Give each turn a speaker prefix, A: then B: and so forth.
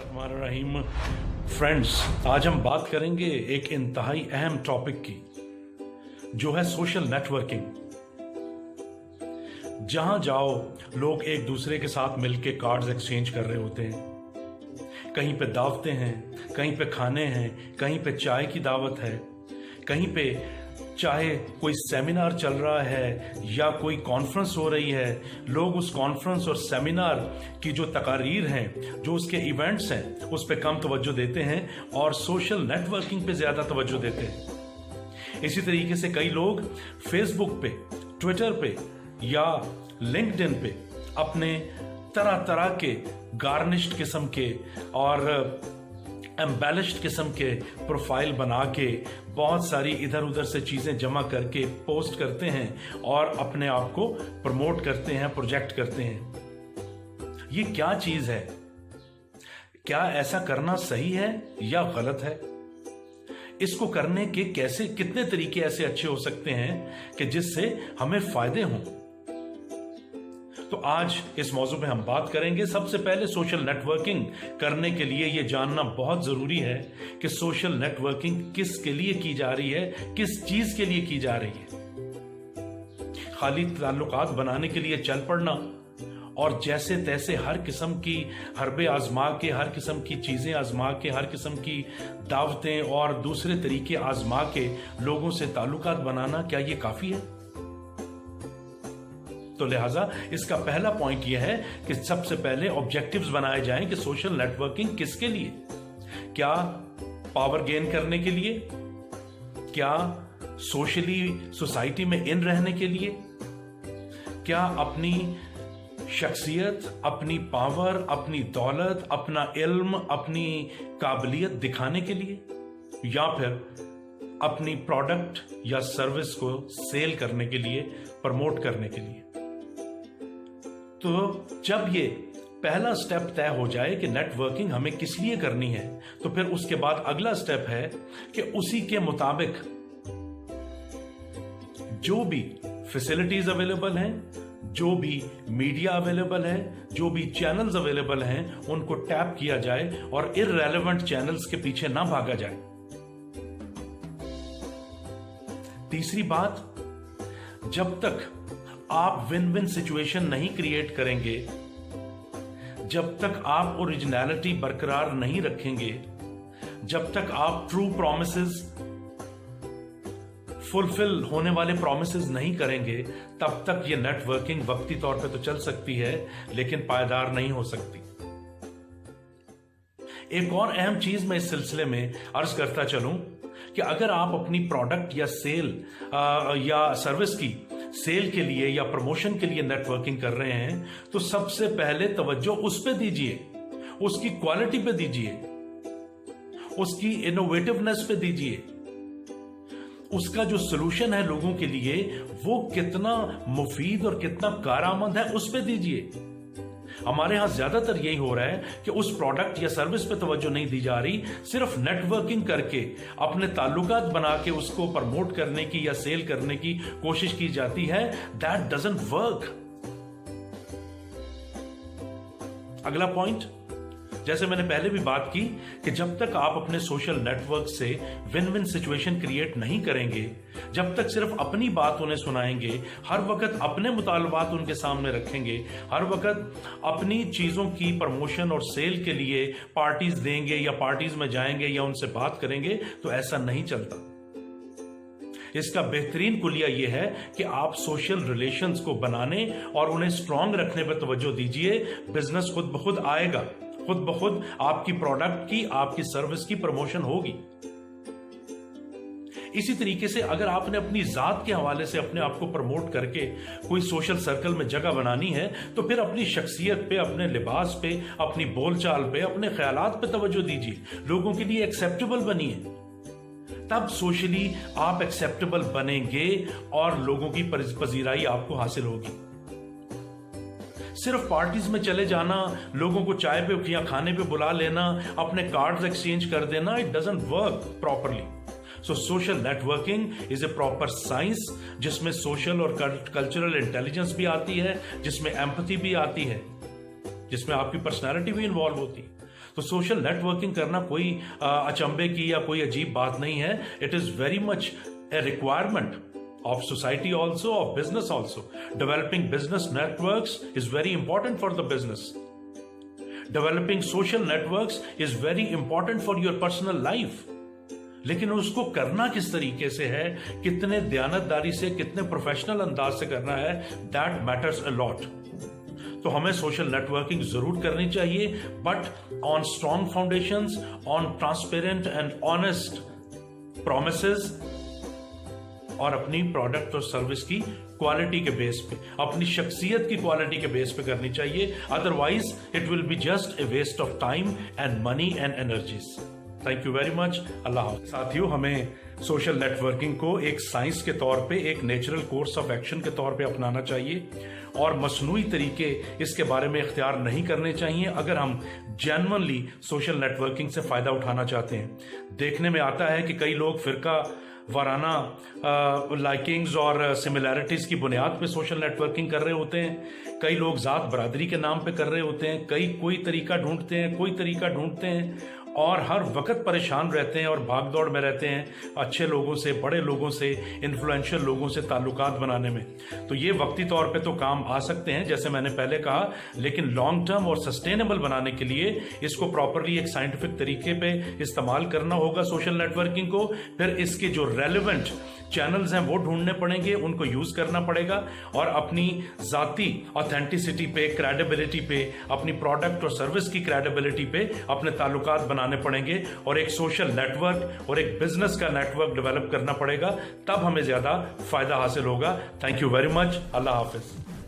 A: बिस्मिल्लाहिर्रहमानिर्रहीम। फ्रेंड्स, आज हम बात करेंगे एक इंतहाई अहम टॉपिक की, जो है सोशल नेटवर्किंग। जहां जाओ लोग एक दूसरे के साथ मिलके कार्ड्स एक्सचेंज कर रहे होते हैं। कहीं पे दावतें हैं, कहीं पे खाने हैं, कहीं पे चाय की दावत है, कहीं पे चाहे कोई सेमिनार चल रहा है या कोई कॉन्फ्रेंस हो रही है। लोग उस कॉन्फ्रेंस और सेमिनार की जो तकारीर हैं, जो उसके इवेंट्स हैं, उस पर कम तवज्जो देते हैं और सोशल नेटवर्किंग पे ज़्यादा तवज्जो देते हैं। इसी तरीके से कई लोग फेसबुक पे, ट्विटर पे या लिंक्डइन पे अपने तरह तरह के गार्निश्ड किस्म के और एम्बेलिश्ड किस्म के प्रोफाइल बना के बहुत सारी इधर उधर से चीज़ें जमा करके पोस्ट करते हैं और अपने आप को प्रमोट करते हैं, प्रोजेक्ट करते हैं। ये क्या चीज़ है? क्या ऐसा करना सही है या गलत है? इसको करने के कैसे कितने तरीके ऐसे अच्छे हो सकते हैं कि जिससे हमें फायदे हों? तो आज इस मौजू में हम बात करेंगे। सबसे पहले सोशल नेटवर्किंग करने के लिए ये जानना बहुत ज़रूरी है कि सोशल नेटवर्किंग किसके लिए की जा रही है, किस चीज़ के लिए की जा रही है। खाली ताल्लुकात बनाने के लिए चल पड़ना और जैसे तैसे हर किस्म की हरबे आजमा के, हर किस्म की चीज़ें आजमा के, हर किस्म की दावतें और दूसरे तरीके आजमा के लोगों से ताल्लुकात बनाना, क्या ये काफ़ी है? तो लिहाजा इसका पहला पॉइंट यह है कि सबसे पहले ऑब्जेक्टिव्स बनाए जाएं कि सोशल नेटवर्किंग किसके लिए। क्या पावर गेन करने के लिए? क्या सोशली सोसाइटी में इन रहने के लिए? क्या अपनी शख्सियत, अपनी पावर, अपनी दौलत, अपना इल्म, अपनी काबिलियत दिखाने के लिए? या फिर अपनी प्रोडक्ट या सर्विस को सेल करने के लिए, प्रमोट करने के लिए? तो जब ये पहला स्टेप तय हो जाए कि नेटवर्किंग हमें किस लिए करनी है, तो फिर उसके बाद अगला स्टेप है कि उसी के मुताबिक जो भी फैसिलिटीज अवेलेबल हैं, जो भी मीडिया अवेलेबल है, जो भी चैनल्स अवेलेबल हैं, उनको टैप किया जाए और इररेलेवेंट चैनल्स के पीछे ना भागा जाए। तीसरी बात, जब तक आप विन विन सिचुएशन नहीं क्रिएट करेंगे, जब तक आप ओरिजिनलिटी बरकरार नहीं रखेंगे, जब तक आप ट्रू प्रॉमिसेस, फुलफिल होने वाले प्रॉमिसेस नहीं करेंगे, तब तक ये नेटवर्किंग वक्ती तौर पे तो चल सकती है लेकिन पायदार नहीं हो सकती। एक और अहम चीज मैं इस सिलसिले में अर्ज करता चलूं कि अगर आप अपनी प्रोडक्ट या सेल या सर्विस की सेल के लिए या प्रमोशन के लिए नेटवर्किंग कर रहे हैं, तो सबसे पहले तवज्जो उस पे दीजिए, उसकी क्वालिटी पे दीजिए, उसकी इनोवेटिवनेस पे दीजिए, उसका जो सोल्यूशन है लोगों के लिए वो कितना मुफीद और कितना कारआमद है उस पे दीजिए। हमारे यहां ज्यादातर यही हो रहा है कि उस प्रोडक्ट या सर्विस पे तवज्जो नहीं दी जा रही, सिर्फ नेटवर्किंग करके अपने ताल्लुकात बना के उसको प्रमोट करने की या सेल करने की कोशिश की जाती है। That doesn't work. अगला पॉइंट, जैसे मैंने पहले भी बात की कि जब तक आप अपने सोशल नेटवर्क से विन विन सिचुएशन क्रिएट नहीं करेंगे, जब तक सिर्फ अपनी बात उन्हें सुनाएंगे, हर वक्त अपने मुतालबात उनके सामने रखेंगे, हर वक्त अपनी चीज़ों की प्रमोशन और सेल के लिए पार्टीज देंगे या पार्टीज में जाएंगे या उनसे बात करेंगे, तो ऐसा नहीं चलता। इसका बेहतरीन कुलिया यह है कि आप सोशल रिलेशंस को बनाने और उन्हें स्ट्रांग रखने पर तवज्जो दीजिए। बिजनेस खुद ब खुद आएगा, खुद ब खुद आपकी प्रोडक्ट की, आपकी सर्विस की प्रमोशन होगी। इसी तरीके से अगर आपने अपनी जात के हवाले से अपने आप को प्रमोट करके कोई सोशल सर्कल में जगह बनानी है, तो फिर अपनी शख्सियत पे, अपने लिबास पे, अपनी बोलचाल पे, अपने ख्यालात पे तवज्जो दीजिए। लोगों के लिए एक्सेप्टेबल बनिए, तब सोशली आप एक्सेप्टेबल बनेंगे और लोगों की पजीराई आपको हासिल होगी। सिर्फ पार्टीज में चले जाना, लोगों को चाय पे या खाने पे बुला लेना, अपने कार्ड्स एक्सचेंज कर देना, it doesn't work properly. So social networking is a proper science, जिसमें सोशल और कल्चरल इंटेलिजेंस भी आती है, जिसमें एम्पैथी भी आती है, जिसमें आपकी पर्सनैलिटी भी इन्वॉल्व होती है। तो सोशल नेटवर्किंग करना कोई अचंभे की या कोई अजीब बात नहीं है. It is very much A requirement of society also, of business also. Developing business networks is very important for the business. Developing social networks is very important for your personal life. लेकिन उसको करना किस तरीके से है, कितने दयानतदारी से, कितने प्रोफेशनल अंदाज से करना है, that matters a lot. तो हमें सोशल नेटवर्किंग जरूर करनी चाहिए, but on strong foundations, on transparent and honest promises, और अपनी प्रोडक्ट और सर्विस की क्वालिटी के बेस पे, अपनी शख्सियत की क्वालिटी के बेस पे करनी चाहिए. Otherwise it will be just a waste of time and money and energies. Thank you very much. अल्लाह हाफ़िज़. साथियों, हमें सोशल नेटवर्किंग को एक साइंस के तौर पे, एक नेचुरल कोर्स ऑफ एक्शन के तौर पे अपनाना चाहिए और मसनूई तरीके इसके बारे में इख्तियार नहीं करने चाहिए अगर हम जेन्युइनली सोशल नेटवर्किंग से फ़ायदा उठाना चाहते हैं. देखने में आता है कि कई लोग फ़िरका वाराना लाइकिंग्स और सिमिलैरिटीज़ की बुनियाद पे सोशल नेटवर्किंग कर रहे होते हैं. कई लोग ज़ात बरादरी के नाम पे कर रहे होते हैं. कई कोई तरीका ढूंढते हैं और हर वक्त परेशान रहते हैं और भाग दौड़ में रहते हैं अच्छे लोगों से, बड़े लोगों से, इन्फ्लुएंशियल लोगों से ताल्लुकात बनाने में. तो ये वक्ती तौर पे तो काम आ सकते हैं जैसे मैंने पहले कहा, लेकिन लॉन्ग टर्म और सस्टेनेबल बनाने के लिए इसको प्रॉपरली एक साइंटिफिक तरीके पे इस्तेमाल करना होगा सोशल नेटवर्किंग को. फिर इसके जो रेलिवेंट चैनल्स हैं वो ढूंढने पड़ेंगे, उनको यूज करना पड़ेगा और अपनी जाती ऑथेंटिसिटी पे, क्रेडिबिलिटी पे, अपनी प्रोडक्ट और सर्विस की क्रेडिबिलिटी पे अपने ताल्लुकात बनाने पड़ेंगे और एक सोशल नेटवर्क और एक बिजनेस का नेटवर्क डेवलप करना पड़ेगा. तब हमें ज्यादा फायदा हासिल होगा. Thank you very much. Allah Hafiz.